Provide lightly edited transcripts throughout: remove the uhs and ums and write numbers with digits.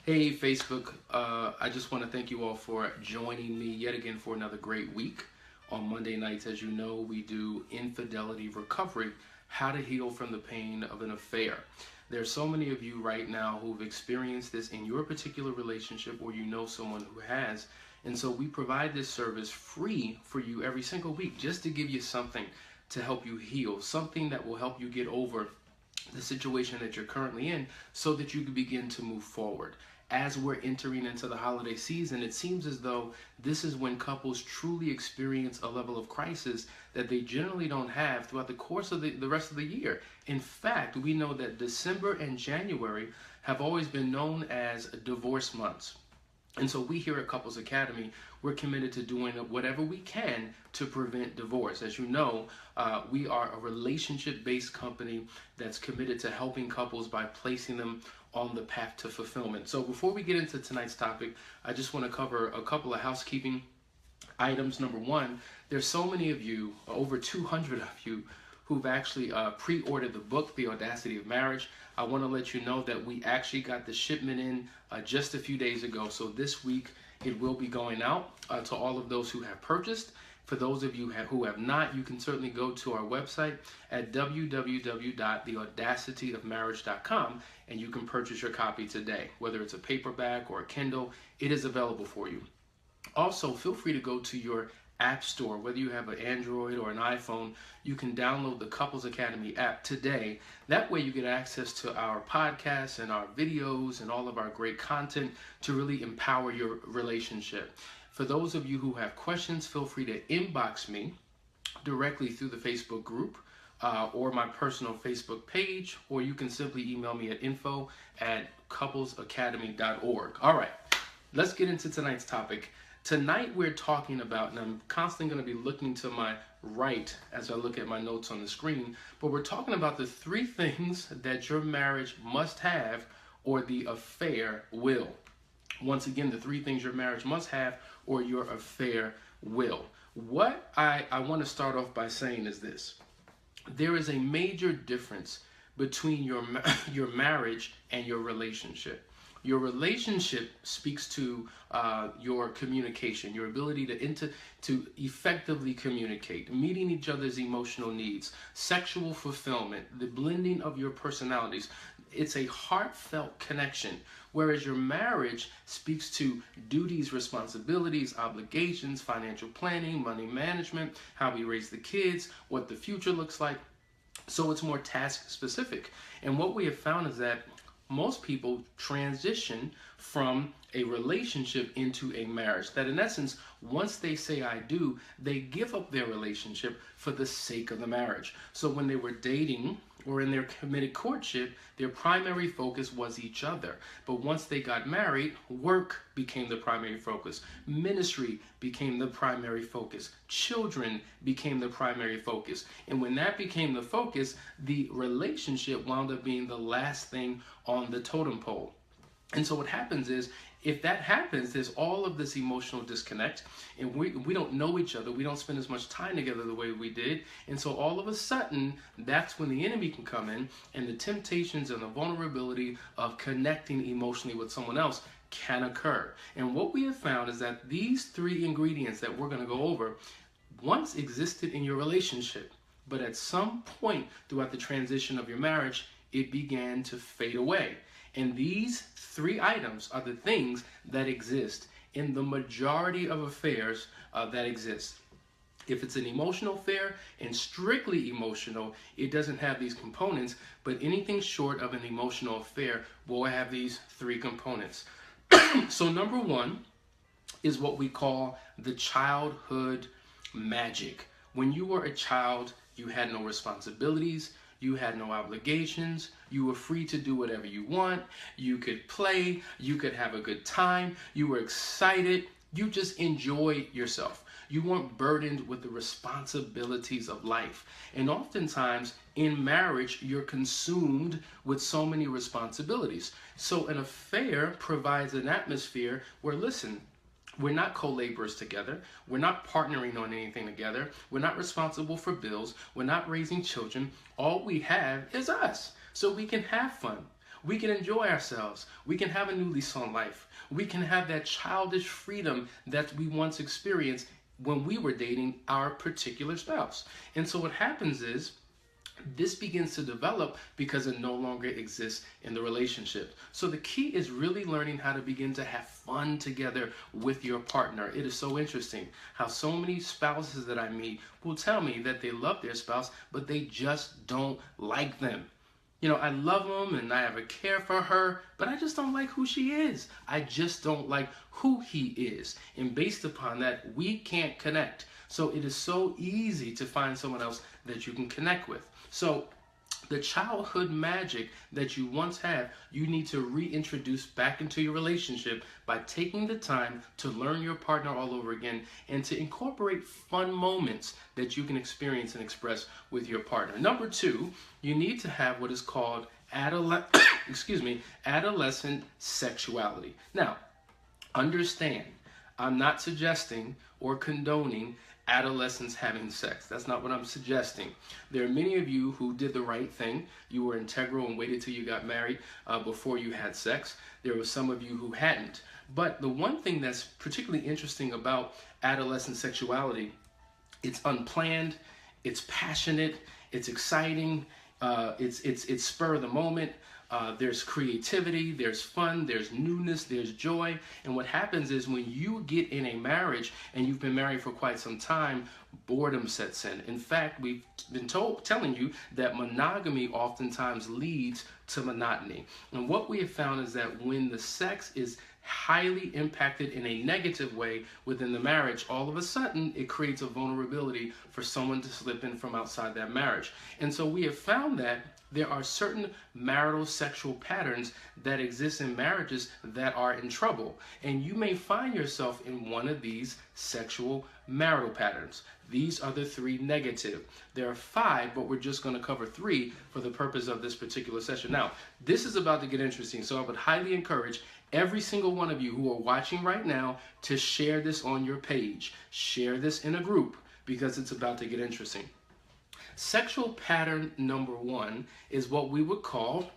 Hey, Facebook. I just want to thank you all for joining me yet again for another great week. On Monday nights, as you know, we do infidelity recovery, how to heal from the pain of an affair. There's so many of you right now who've experienced this in your particular relationship, or you know someone who has. And so we provide this service free for you every single week just to give you something to help you heal, something that will help you get over the situation that you're currently in so that you can begin to move forward. As we're entering into the holiday season, it seems as though this is when couples truly experience a level of crisis that they generally don't have throughout the course of the rest of the year. In fact, we know that December and January have always been known as divorce months. And so we here at Couples Academy, we're committed to doing whatever we can to prevent divorce. As you know, we are a relationship-based company that's committed to helping couples by placing them on the path to fulfillment. So before we get into tonight's topic, I just want to cover a couple of housekeeping items. Number one, there's so many of you, over 200 of you, who've actually pre-ordered the book, The Audacity of Marriage. I want to let you know that we actually got the shipment in just a few days ago. So this week it will be going out to all of those who have purchased. For those of you who have not, you can certainly go to our website at www.theaudacityofmarriage.com and you can purchase your copy today. Whether it's a paperback or a Kindle, it is available for you. Also, feel free to go to your app store, whether you have an Android or an iPhone. You can download the Couples Academy app today. That way you get access to our podcasts and our videos and all of our great content to really empower your relationship. For those of you who have questions, feel free to inbox me directly through the Facebook group or my personal Facebook page, or you can simply email me at info@couplesacademy.org. All right, let's get into tonight's topic. Tonight we're talking about, and I'm constantly going to be looking to my right as I look at my notes on the screen, but we're talking about the three things that your marriage must have or the affair will. Once again, the three things your marriage must have or your affair will. What I want to start off by saying is this. There is a major difference between your marriage and your relationship. Your relationship speaks to your communication, your ability to effectively communicate, meeting each other's emotional needs, sexual fulfillment, the blending of your personalities. It's a heartfelt connection, whereas your marriage speaks to duties, responsibilities, obligations, financial planning, money management, how we raise the kids, what the future looks like. So it's more task specific. And what we have found is that most people transition from a relationship into a marriage. That in essence, once they say I do, they give up their relationship for the sake of the marriage. So when they were dating or in their committed courtship, their primary focus was each other. But once they got married, work became the primary focus. Ministry became the primary focus. Children became the primary focus. And when that became the focus, the relationship wound up being the last thing on the totem pole. And so what happens is, if that happens, there's all of this emotional disconnect, and we don't know each other. We don't spend as much time together the way we did. And so all of a sudden, that's when the enemy can come in, and the temptations and the vulnerability of connecting emotionally with someone else can occur. And what we have found is that these three ingredients that we're going to go over once existed in your relationship, but at some point throughout the transition of your marriage, it began to fade away. And these three items are the things that exist in the majority of affairs that exist. If it's an emotional affair and strictly emotional, it doesn't have these components, but anything short of an emotional affair will have these three components. So number one is what we call the childhood magic. When you were a child, you had no responsibilities. You had no obligations. You were free to do whatever you want. You could play. You could have a good time. You were excited. You just enjoyed yourself. You weren't burdened with the responsibilities of life. And oftentimes in marriage, you're consumed with so many responsibilities. So an affair provides an atmosphere where, listen, we're not co-laborers together. We're not partnering on anything together. We're not responsible for bills. We're not raising children. All we have is us. So we can have fun. we can enjoy ourselves. We can have a new lease on life. We can have that childish freedom that we once experienced when we were dating our particular spouse. And so what happens is, this begins to develop because it no longer exists in the relationship. So the key is really learning how to begin to have fun together with your partner. It is so interesting how so many spouses that I meet will tell me that they love their spouse, but they just don't like them. You know, I love them and I have a care for her, but I just don't like who she is. I just don't like who he is. And based upon that, we can't connect. So it is so easy to find someone else that you can connect with. So the childhood magic that you once had, you need to reintroduce back into your relationship by taking the time to learn your partner all over again and to incorporate fun moments that you can experience and express with your partner. Number two, you need to have what is called adolescent sexuality. Now, understand, I'm not suggesting or condoning adolescents having sex. That's not what I'm suggesting. There are many of you who did the right thing. You were integral and waited till you got married before you had sex. There were some of you who hadn't. But the one thing that's particularly interesting about adolescent sexuality, it's unplanned, it's passionate, it's exciting, it's spur of the moment. There's creativity, there's fun, there's newness, there's joy. And what happens is when you get in a marriage and you've been married for quite some time, boredom sets in. In fact, we've been telling you that monogamy oftentimes leads to monotony. And what we have found is that when the sex is highly impacted in a negative way within the marriage, all of a sudden it creates a vulnerability for someone to slip in from outside that marriage. And so we have found that there are certain marital sexual patterns that exist in marriages that are in trouble. And you may find yourself in one of these sexual marital patterns. These are the three negative. There are five, but we're just going to cover three for the purpose of this particular session. Now, this is about to get interesting, so I would highly encourage every single one of you who are watching right now to share this on your page. Share this in a group because it's about to get interesting. Sexual pattern number one is what we would call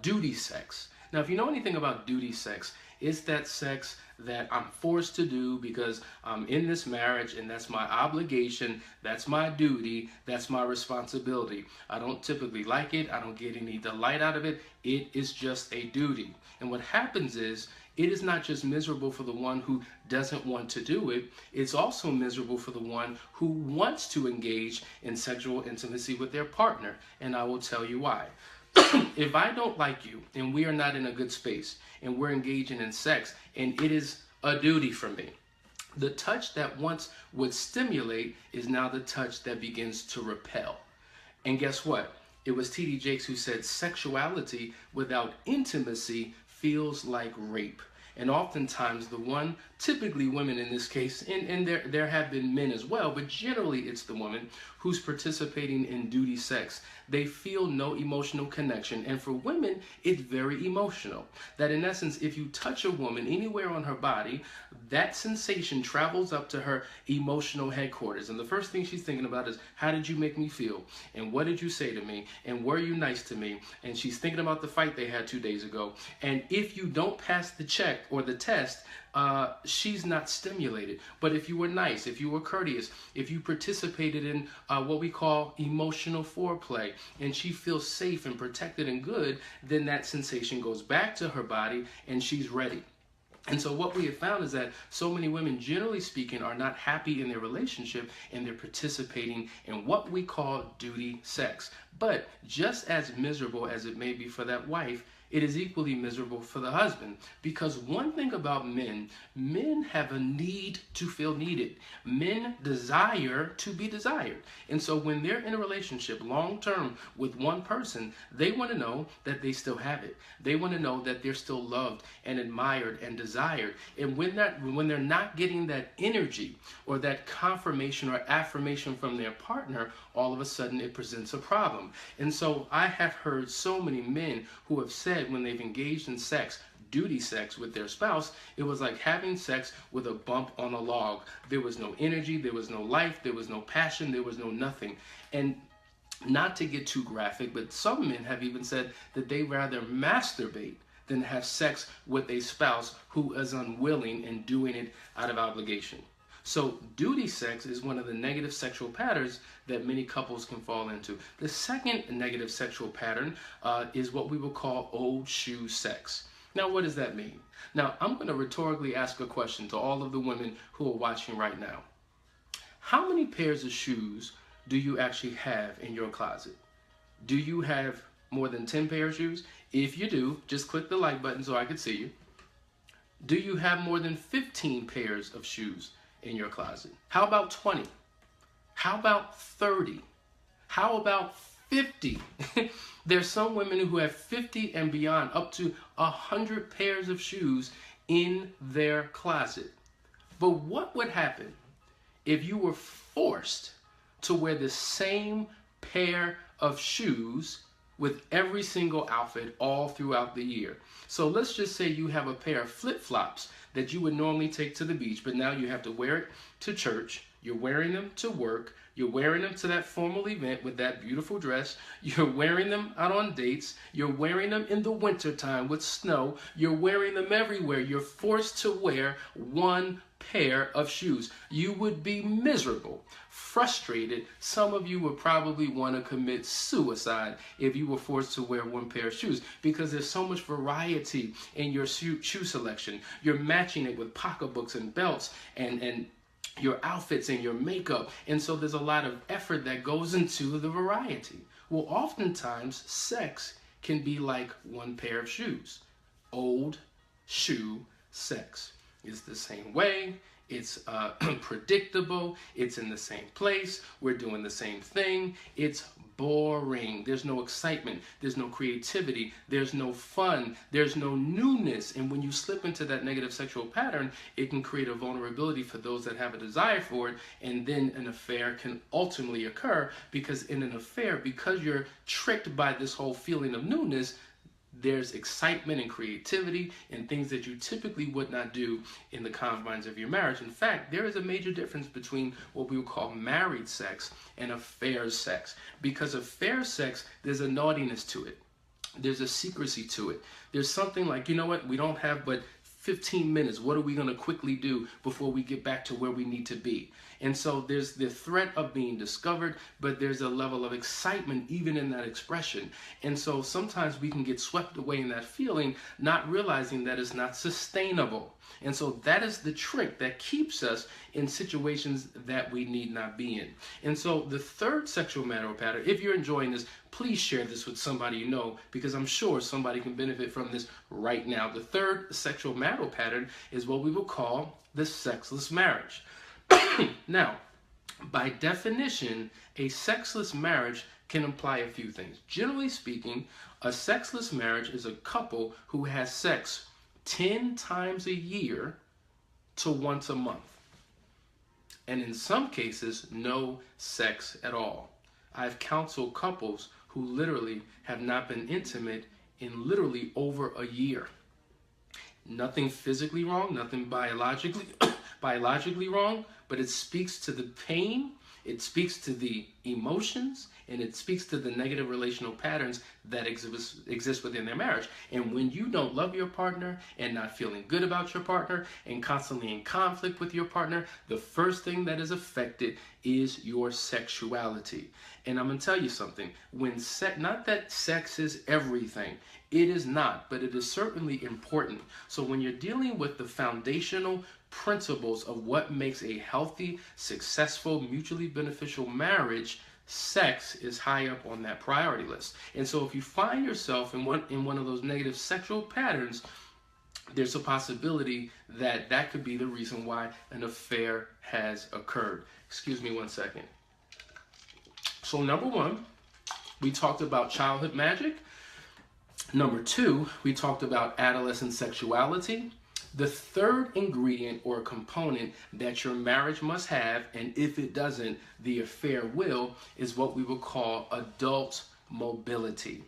duty sex. Now, if you know anything about duty sex, it's that sex that I'm forced to do because I'm in this marriage and that's my obligation, that's my duty, that's my responsibility. I don't typically like it, I don't get any delight out of it, it is just a duty. And what happens is, it is not just miserable for the one who doesn't want to do it, it's also miserable for the one who wants to engage in sexual intimacy with their partner. And I will tell you why. If I don't like you and we are not in a good space and we're engaging in sex and it is a duty for me, the touch that once would stimulate is now the touch that begins to repel. And guess what? It was T.D. Jakes who said sexuality without intimacy feels like rape. And oftentimes the one, typically women in this case, and there have been men as well, but generally it's the woman who's participating in duty sex. They feel no emotional connection. And for women, it's very emotional. That in essence, if you touch a woman anywhere on her body, that sensation travels up to her emotional headquarters. And the first thing she's thinking about is, how did you make me feel? And what did you say to me? And were you nice to me? And she's thinking about the fight they had 2 days ago. And if you don't pass the check or the test, she's not stimulated. But if you were nice, if you were courteous, if you participated in what we call emotional foreplay, and she feels safe and protected and good, then that sensation goes back to her body and she's ready. And so what we have found is that so many women, generally speaking, are not happy in their relationship and they're participating in what we call duty sex. But just as miserable as it may be for that wife, it is equally miserable for the husband. Because one thing about men have a need to feel needed. Men desire to be desired. And so when they're in a relationship long term with one person, they want to know that they still have it. They want to know that they're still loved and admired and desired. And when they're not getting that energy or that confirmation or affirmation from their partner, all of a sudden it presents a problem. And so I have heard so many men who have said when they've engaged in sex, duty sex with their spouse, it was like having sex with a bump on a log. There was no energy, there was no life, there was no passion, there was no nothing. And Not to get too graphic, but some men have even said that they rather masturbate than have sex with a spouse who is unwilling and doing it out of obligation. So duty sex is one of the negative sexual patterns that many couples can fall into. The second negative sexual pattern is what we will call old shoe sex. Now, what does that mean? Now, I'm going to rhetorically ask a question to all of the women who are watching right now. How many pairs of shoes do you actually have in your closet? Do you have more than 10 pair of shoes? If you do, just click the like button so I can see you. Do you have more than 15 pairs of shoes in your closet? How about 20? How about 30? How about 50? There's some women who have 50 and beyond, up to 100 pairs of shoes in their closet. But what would happen if you were forced to wear the same pair of shoes with every single outfit all throughout the year? So let's just say you have a pair of flip-flops that you would normally take to the beach, but now you have to wear it to church. You're wearing them to work. You're wearing them to that formal event with that beautiful dress. You're wearing them out on dates. You're wearing them in the wintertime with snow. You're wearing them everywhere. You're forced to wear one pair of shoes. You would be miserable, frustrated. Some of you would probably want to commit suicide if you were forced to wear one pair of shoes, because there's so much variety in your shoe selection. You're matching it with pocketbooks and belts and your outfits and your makeup. And so there's a lot of effort that goes into the variety. Well, oftentimes sex can be like one pair of shoes. Old shoe sex. It's the same way. It's predictable. It's in the same place. We're doing the same thing. It's boring. There's no excitement. There's no creativity. There's no fun. There's no newness. And when you slip into that negative sexual pattern, it can create a vulnerability for those that have a desire for it. And then an affair can ultimately occur, because in an affair, because you're tricked by this whole feeling of newness, there's excitement and creativity and things that you typically would not do in the confines of your marriage. In fact, there is a major difference between what we would call married sex and affair sex. Because affair sex, there's a naughtiness to it. There's a secrecy to it. There's something like, you know what, we don't have but 15 minutes. What are we going to quickly do before we get back to where we need to be? And so there's the threat of being discovered, but there's a level of excitement even in that expression. And so sometimes we can get swept away in that feeling, not realizing that it's not sustainable. And so that is the trick that keeps us in situations that we need not be in. And so the third sexual matter pattern, if you're enjoying this, please share this with somebody you know, because I'm sure somebody can benefit from this right now. The third sexual marital pattern is what we will call the sexless marriage. Now, by definition, a sexless marriage can imply a few things. Generally speaking, a sexless marriage is a couple who has sex 10 times a year to once a month. And in some cases, no sex at all. I've counseled couples who literally have not been intimate in literally over a year. Nothing physically wrong, nothing biologically wrong, but it speaks to the pain, it speaks to the emotions, and it speaks to the negative relational patterns that exist within their marriage. And when you don't love your partner and not feeling good about your partner and constantly in conflict with your partner, the first thing that is affected is your sexuality. And I'm going to tell you something. Not that sex is everything. It is not, but it is certainly important. So when you're dealing with the foundational principles of what makes a healthy, successful, mutually beneficial marriage, sex is high up on that priority list. And so if you find yourself in one of those negative sexual patterns, there's a possibility that that could be the reason why an affair has occurred. Excuse me one second. So number one, we talked about childhood magic. Number two, we talked about adolescent sexuality. The third ingredient or component that your marriage must have, and if it doesn't, the affair will, is what we would call adult mobility.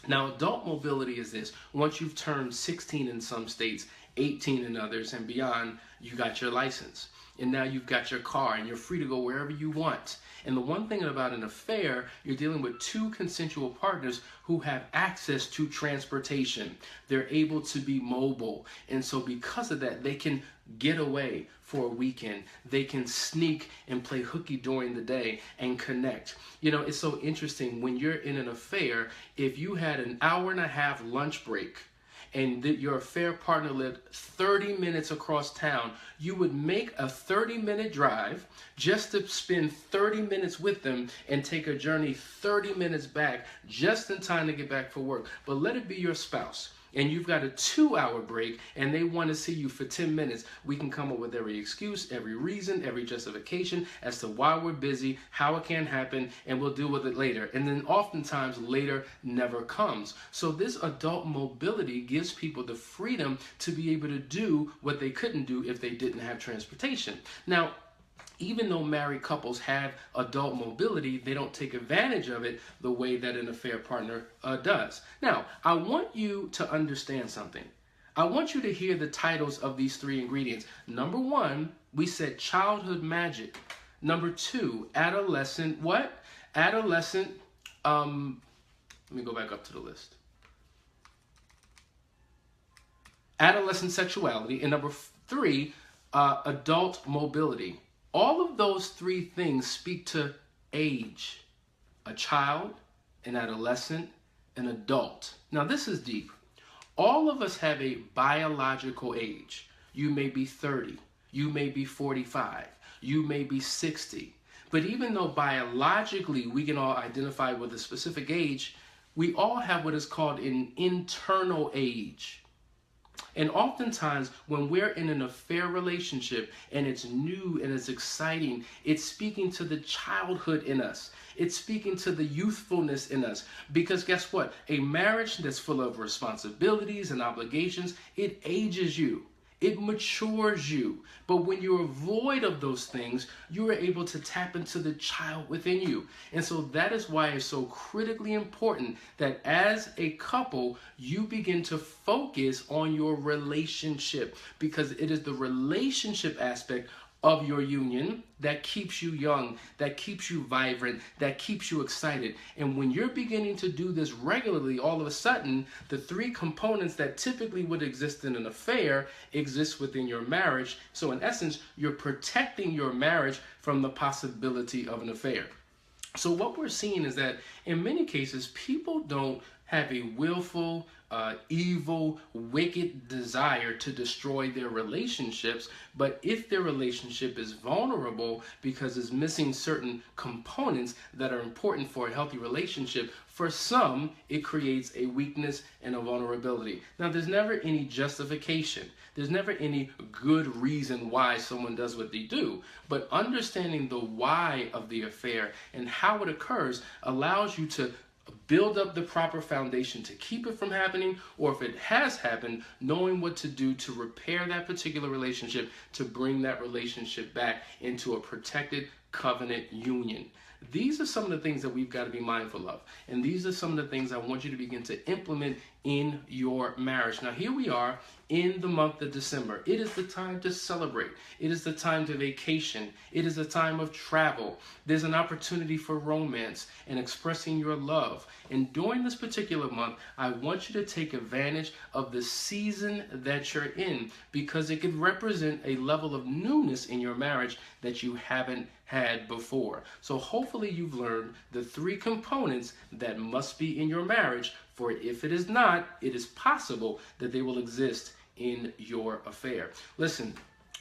Now, adult mobility is this. Once you've turned 16 in some states, 18 and others and beyond, you got your license. And now you've got your car and you're free to go wherever you want. And the one thing about an affair, you're dealing with two consensual partners who have access to transportation. They're able to be mobile. And so because of that, they can get away for a weekend. They can sneak and play hooky during the day and connect. You know, it's so interesting when you're in an affair, if you had an hour and a half lunch break, and your affair partner lived 30 minutes across town, you would make a 30-minute drive just to spend 30 minutes with them and take a journey 30 minutes back just in time to get back for work. But let it be your spouse, and you've got a 2-hour break and they want to see you for 10 minutes. We can come up with every excuse, every reason, every justification as to why we're busy, how it can happen, and we'll deal with it later. And then oftentimes later never comes. So this adult mobility gives people the freedom to be able to do what they couldn't do if they didn't have transportation. Now, even though married couples have adult mobility, they don't take advantage of it the way that an affair partner does. Now, I want you to understand something. I want you to hear the titles of these 3 ingredients. Number 1, we said childhood magic. Number 2, adolescent, what? Adolescent, let me go back up to the list. Adolescent sexuality. And number 3, adult mobility. All of those 3 things speak to age: a child, an adolescent, an adult. Now this is deep. All of us have a biological age. You may be 30, you may be 45, you may be 60. But even though biologically we can all identify with a specific age, we all have what is called an internal age. And oftentimes when we're in an affair relationship and it's new and it's exciting, it's speaking to the childhood in us. It's speaking to the youthfulness in us. Because guess what? A marriage that's full of responsibilities and obligations, it ages you. It matures you. But when you're void of those things, you are able to tap into the child within you. And so that is why it's so critically important that as a couple, you begin to focus on your relationship, because it is the relationship aspect of your union that keeps you young, that keeps you vibrant, that keeps you excited. And when you're beginning to do this regularly, all of a sudden, the 3 components that typically would exist in an affair exist within your marriage. So in essence, you're protecting your marriage from the possibility of an affair. So what we're seeing is that in many cases, people don't have a willful, evil, wicked desire to destroy their relationships, but if their relationship is vulnerable because it's missing certain components that are important for a healthy relationship, for some, it creates a weakness and a vulnerability. Now, there's never any justification. There's never any good reason why someone does what they do, but understanding the why of the affair and how it occurs allows you to build up the proper foundation to keep it from happening, or if it has happened, knowing what to do to repair that particular relationship, to bring that relationship back into a protected covenant union. These are some of the things that we've got to be mindful of. And these are some of the things I want you to begin to implement in your marriage. Now, here we are in the month of December. It is the time to celebrate. It is the time to vacation. It is a time of travel. There's an opportunity for romance and expressing your love. And during this particular month, I want you to take advantage of the season that you're in, because it could represent a level of newness in your marriage that you haven't had before. So hopefully you've learned the 3 components that must be in your marriage, for if it is not, it is possible that they will exist in your affair. Listen,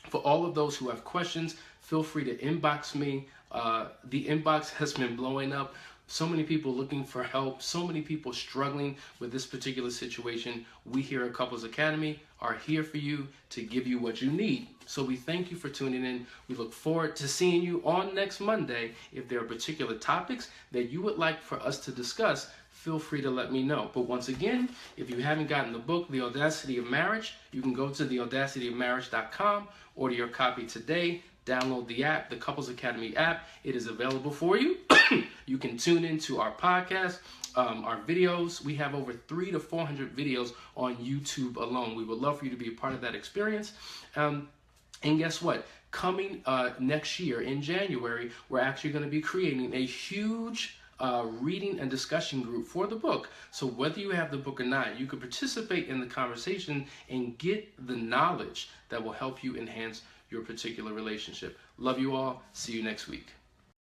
for all of those who have questions, feel free to inbox me. The inbox has been blowing up. So many people looking for help, so many people struggling with this particular situation. We here at Couples Academy are here for you to give you what you need. So we thank you for tuning in. We look forward to seeing you on next Monday. If there are particular topics that you would like for us to discuss, feel free to let me know. But once again, if you haven't gotten the book, The Audacity of Marriage, you can go to theaudacityofmarriage.com, order your copy today, download the app, the Couples Academy app. It is available for you. You can tune into our podcast, our videos. We have over 300 to 400 videos on YouTube alone. We would love for you to be a part of that experience. And guess what? Coming next year in January, we're actually going to be creating a huge reading and discussion group for the book. So whether you have the book or not, you can participate in the conversation and get the knowledge that will help you enhance your particular relationship. Love you all. See you next week.